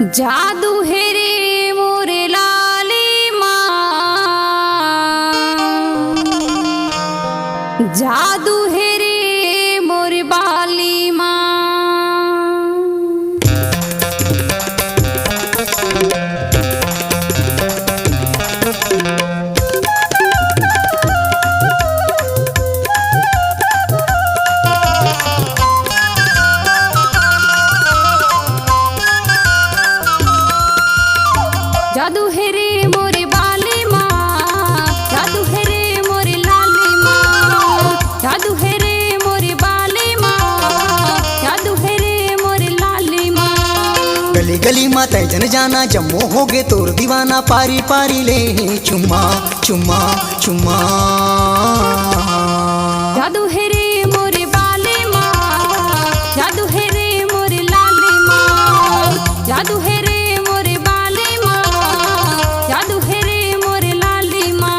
जादू है रे मोरे लाली माँ, जादू है रे मोरे बाली माँ। जादू है रे मोरे बाली माँ, जादू है रे मोरे लाली माँ, जादू है रे मोरे बाली माँ, जादू है रे मोरे लाली माँ। गली गली माँ तय जन जाना, जम्मो होगे तोर दीवाना, पारी पारी ले चुम्मा चुम्मा चुम्मा। जादू है रे मोरे बाली माँ, जादू है रे मोरे लाली माँ, जादू है रे मोरे बाली माँ, जादू है रे मोरे लाली माँ।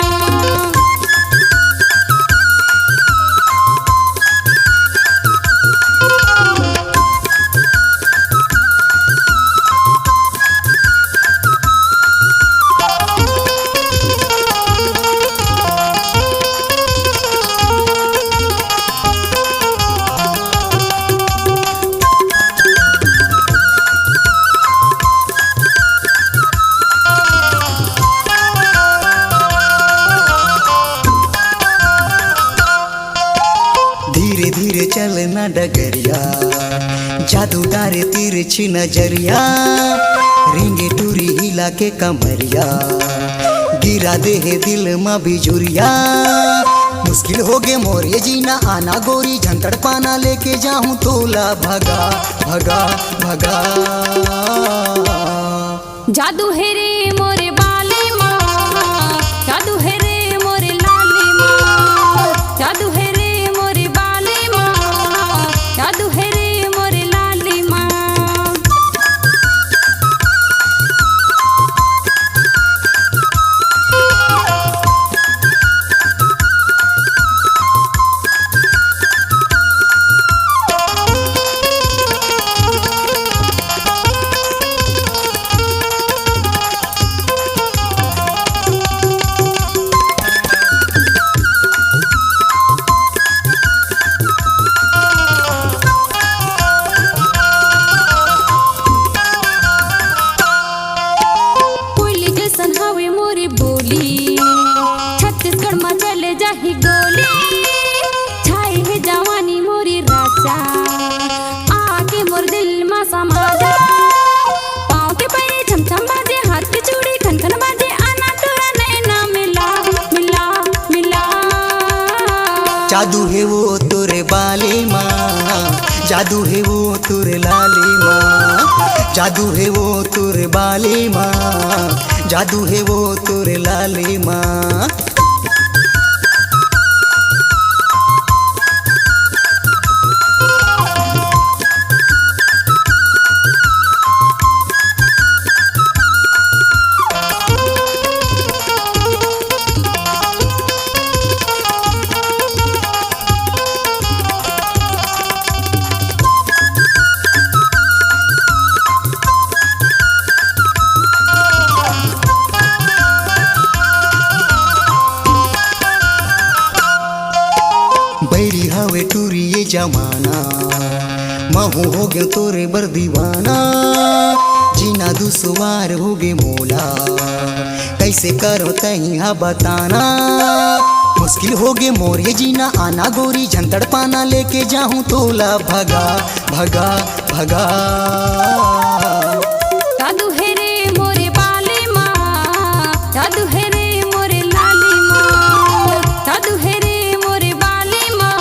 धीरे धीरे चलना डगरिया, जादू डारे तिरछी नजरिया, रेंगे टूरी हिला के कमरिया, गिरा दे है दिल माँ बिजुरिया। मुश्किल हो गे मोर ये जीना, आना गोरी झंझट पाना, लेके जाऊं तोला भगा भगा भगा। जादू है रे मोरे बाली माँ, जादू है रे मोरे लाली माँ, जादू है रे मोरे बाली माँ, जादू है रे मोरे लाली माँ। कोयली जैसन हवे मोरी बोली, छत्तीसगढ़ में चले जाही गोली, छाई है जवानी मोरी राजा, आके मोर दिल में समा जा। पाँव के पैरे छम छम बाजे, हाथ के चूड़ी खन खन बाजे, आना तोरा नैना मिला मिला मिला। जादू है वो तोरे बाली माँ, जादू है वो तोरे लाली माँ, जादू है वो तोरे बाली माँ, जादू है वो तोरे लाली माँ। बैरी हवे टूरी ये जमाना, महू हो गयो तोरे बर दीवाना, जीना दुसवार हो गे मोला, कैसे करो तही हा बताना। मुश्किल हो गे मोर ये जीना, आना गोरी झंझट पाना, लेके जाऊं तोला भगा भगा भगा। जादू है रे मोरे बाली माँ, जादू है रे मोरे लाली माँ, जादू है रे मोरे बाली माँ,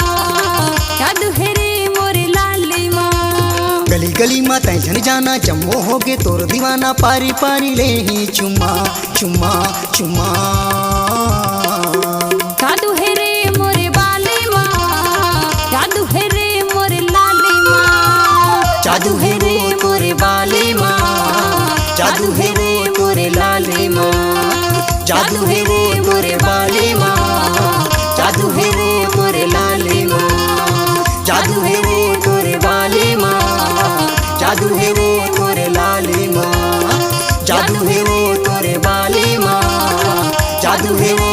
जादू है रे मोरे लाली माँ। गली गली माँ तय जन जाना, जम्मो हो गे तोर दीवाना, पारी पारी ले ही चुम्मा चुम्मा चुम्मा। जादू है रे मोरे बाली माँ, जादू है रे मोरे लाली माँ, जादू है वो तोरे बाली माँ, जादू है वो तोरे लाली माँ, जादू है वो तोरे बाली माँ, जादू है वो तोरे लाली माँ, जादू है वो तोरे बाली माँ, जादू है वो तोरे लाली माँ। जादू है वो